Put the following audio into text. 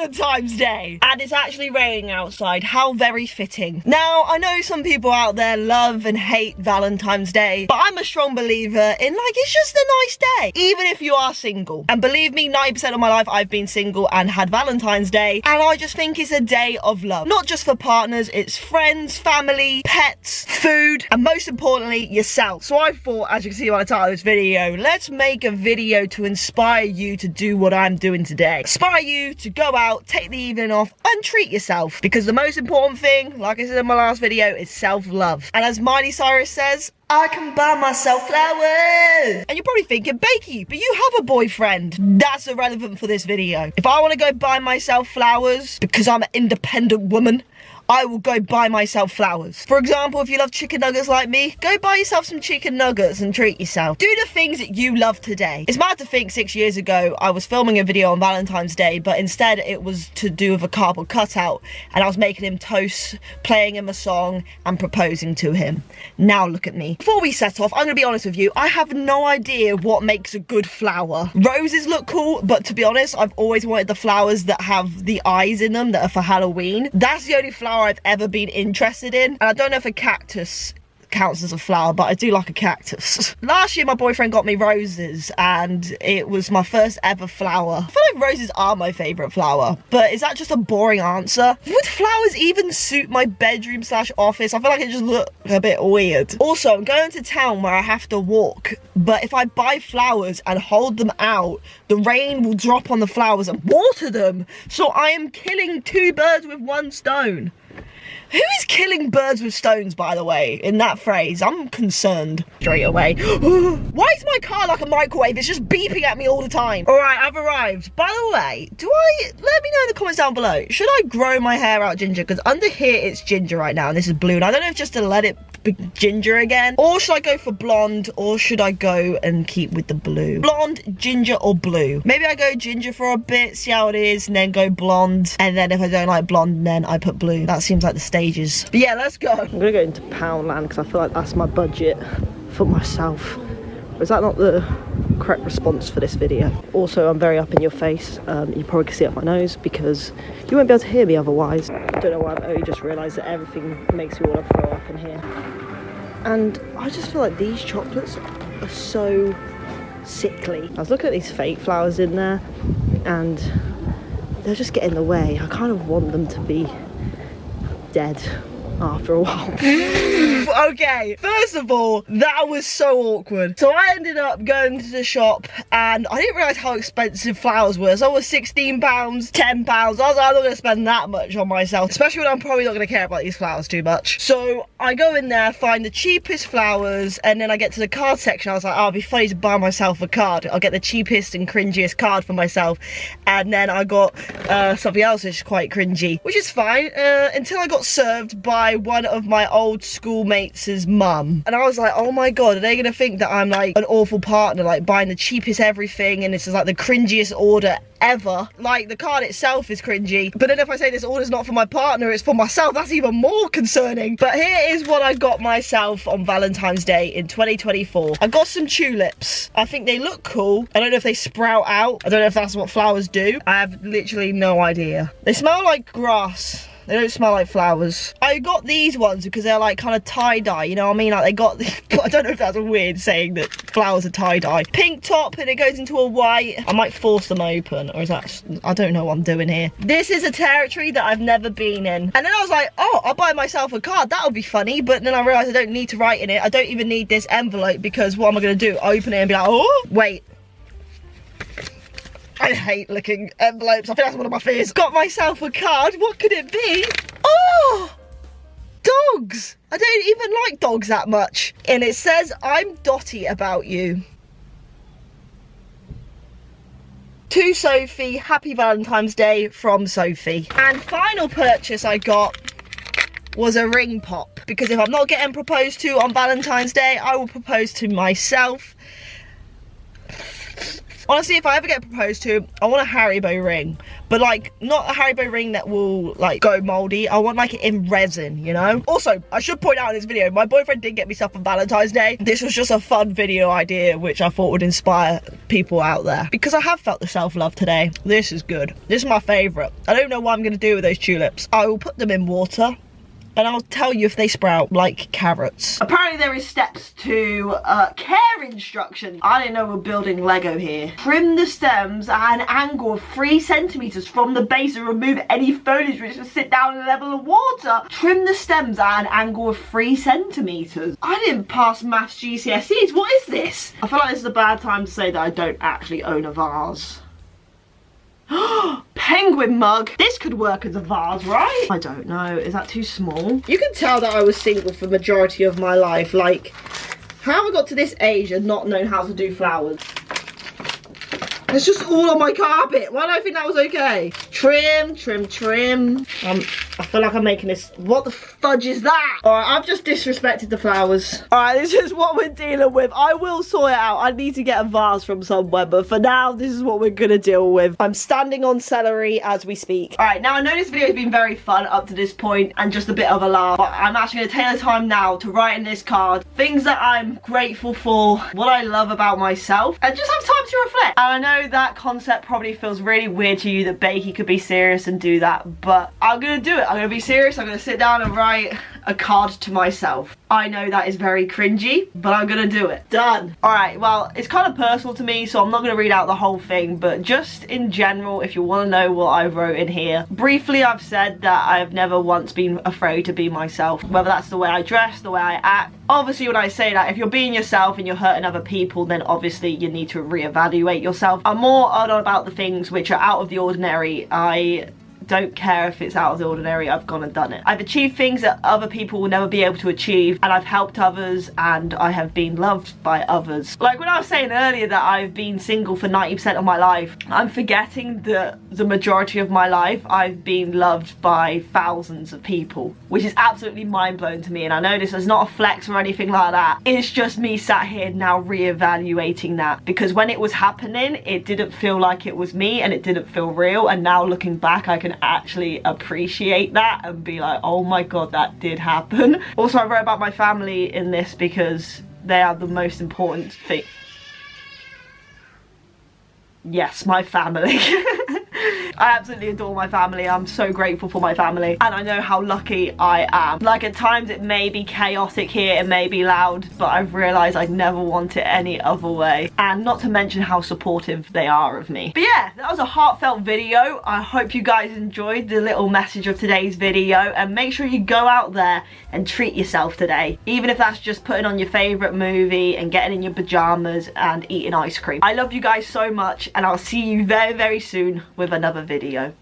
Valentine's Day. And it's actually raining outside. How very fitting. Now, I know some people out there love and hate Valentine's Day, but I'm a strong believer in, like, it's just a nice day, even if you are single. And believe me, 90% of my life I've been single and had Valentine's Day, and I just think it's a day of love. Not just for partners, it's friends, family, pets, food, and most importantly, yourself. So I thought, as you can see by the title of this video, let's make a video to inspire you to do what I'm doing today. Inspire you to go out, take the evening off, and treat yourself. Because the most important thing, like I said in my last video, is self-love. And as Miley Cyrus says, I can buy myself flowers. And you're probably thinking, Bakey, but you have a boyfriend. That's irrelevant for this video. If I want to go buy myself flowers because I'm an independent woman, I will go buy myself flowers. For example, if you love chicken nuggets like me, go buy yourself some chicken nuggets and treat yourself. Do the things that you love today. It's mad to think 6 years ago, I was filming a video on Valentine's Day, but instead it was to do with a cardboard cutout, and I was making him toast, playing him a song, and proposing to him. Now look at me. Before we set off, I'm gonna be honest with you, I have no idea what makes a good flower. Roses look cool, but to be honest, I've always wanted the flowers that have the eyes in them that are for Halloween. That's the only flower I've ever been interested in, and I don't know if a cactus counts as a flower, but I do like a cactus. Last year my boyfriend got me roses, and it was my first ever flower. I feel like roses are my favourite flower, but is that just a boring answer? Would flowers even suit my bedroom / office? I feel like it just look a bit weird. Also, I'm going to town where I have to walk, but if I buy flowers and hold them out, the rain will drop on the flowers and water them, so I am killing 2 birds with 1 stone. Who is killing birds with stones, by the way, in that phrase? I'm concerned straight away. Why is my car like a microwave? It's just beeping at me all the time. All right, I've arrived. By the way, let me know in the comments down below, should I grow my hair out ginger? Because under here it's ginger right now, and this is blue, and I don't know if just to let it be ginger again, or should I go for blonde, or should I go and keep with the blue? Blonde, ginger, or blue? Maybe I go ginger for a bit, see how it is, and then go blonde, and then if I don't like blonde, then I put blue. That seems like the stages. But yeah, let's go. I'm gonna go into Poundland because I feel like that's my budget for myself. Is that not the correct response for this video? Also, I'm very up in your face. You probably can see up my nose because you won't be able to hear me otherwise. I don't know why, I've only just realised that everything makes me want to throw up in here. And I just feel like these chocolates are so sickly. I was looking at these fake flowers in there and they're just getting in the way. I kind of want them to be dead after a while. Okay, first of all, that was so awkward. So I ended up going to the shop and I didn't realise how expensive flowers were. So it was £16, £10. I was like, I'm not going to spend that much on myself, especially when I'm probably not going to care about these flowers too much. So I go in there, find the cheapest flowers, and then I get to the card section. I was like, oh, it'd be funny to buy myself a card. I'll get the cheapest and cringiest card for myself. And then I got something else which is quite cringy, which is fine, until I got served by one of my old schoolmates' mum. And I was like, oh my god, are they gonna think that I'm like an awful partner, like buying the cheapest everything, and this is like the cringiest order ever? Like, the card itself is cringy, but then if I say this order's not for my partner, it's for myself, that's even more concerning. But here is what I got myself on Valentine's Day in 2024. I got some tulips. I think they look cool. I don't know if they sprout out. I don't know if that's what flowers do. I have literally no idea. They smell like grass. They don't smell like flowers. I got these ones because they're like kind of tie-dye, you know what I mean? Like, they got, I don't know if that's a weird saying that flowers are tie-dye. Pink top and it goes into a white. I might force them open, or is that, I don't know what I'm doing here. This is a territory that I've never been in. And then I was like, oh, I'll buy myself a card. That'll be funny. But then I realized I don't need to write in it. I don't even need this envelope because what am I going to do? Open it and be like, oh, wait. I hate licking envelopes. I think that's one of my fears. Got myself a card. What could it be? Oh, dogs. I don't even like dogs that much. And it says, I'm dotty about you. To Sophie, happy Valentine's Day from Sophie. And final purchase I got was a ring pop. Because if I'm not getting proposed to on Valentine's Day, I will propose to myself. tulips. Honestly, if I ever get proposed to, I want a Haribo ring, but like not a Haribo ring that will like go moldy. I want like it in resin, you know? Also, I should point out in this video, my boyfriend did get me stuff on Valentine's Day. This was just a fun video idea which I thought would inspire people out there, because I have felt the self-love today. This is good. This is my favourite. I don't know what I'm going to do with those tulips. I will put them in water and I'll tell you if they sprout like carrots. Apparently there is steps to care instructions. I didn't know we're building Lego here. Trim the stems at an angle of 3 centimeters from the base and remove any foliage which will sit down in a level of water. Trim the stems at an angle of 3 centimeters. I didn't pass maths GCSEs. What is this? I feel like this is a bad time to say that I don't actually own a vase. Penguin mug. This could work as a vase, right? I don't know. Is that too small? You can tell that I was single for the majority of my life. Like, how have I got to this age and not known how to do flowers? It's just all on my carpet. Why do I think that was okay? Trim, trim, trim. I feel like I'm making this. What the fudge is that? Alright, I've just disrespected the flowers. Alright, this is what we're dealing with. I will sort it out. I need to get a vase from somewhere, but for now, this is what we're gonna deal with. I'm standing on celery as we speak. Alright, now I know this video has been very fun up to this point and just a bit of a laugh, but I'm actually gonna take the time now to write in this card things that I'm grateful for, what I love about myself, and just have time to reflect. And I know that concept probably feels really weird to you, that Bakey could be serious and do that, but I'm gonna do it. I'm gonna be serious. I'm gonna sit down and write a card to myself. I know that is very cringy, but I'm gonna do it. Done. Alright, well, it's kind of personal to me, so I'm not gonna read out the whole thing, but just in general, if you want to know what I wrote in here, briefly I've said that I've never once been afraid to be myself, whether that's the way I dress, the way I act. Obviously, when I say that, if you're being yourself and you're hurting other people, then obviously you need to reevaluate yourself. I'm more on about the things which are out of the ordinary. I don't care if it's out of the ordinary. I've gone and done it. I've achieved things that other people will never be able to achieve, and I've helped others, and I have been loved by others. Like when I was saying earlier that I've been single for 90% of my life, I'm forgetting that the majority of my life I've been loved by thousands of people, which is absolutely mind-blowing to me. And I know this is not a flex or anything like that. It's just me sat here now re-evaluating that, because when it was happening, it didn't feel like it was me and it didn't feel real, and now looking back, I can actually appreciate that and be like, oh my god, that did happen. Also, I wrote about my family in this because they are the most important thing. Yes, my family. I absolutely adore my family. I'm so grateful for my family, and I know how lucky I am. Like, at times it may be chaotic here, it may be loud, but I've realised I'd never want it any other way, and not to mention how supportive they are of me. But yeah, that was a heartfelt video. I hope you guys enjoyed the little message of today's video, and make sure you go out there and treat yourself today, even if that's just putting on your favourite movie and getting in your pyjamas and eating ice cream. I love you guys so much, and I'll see you very, very soon with another video.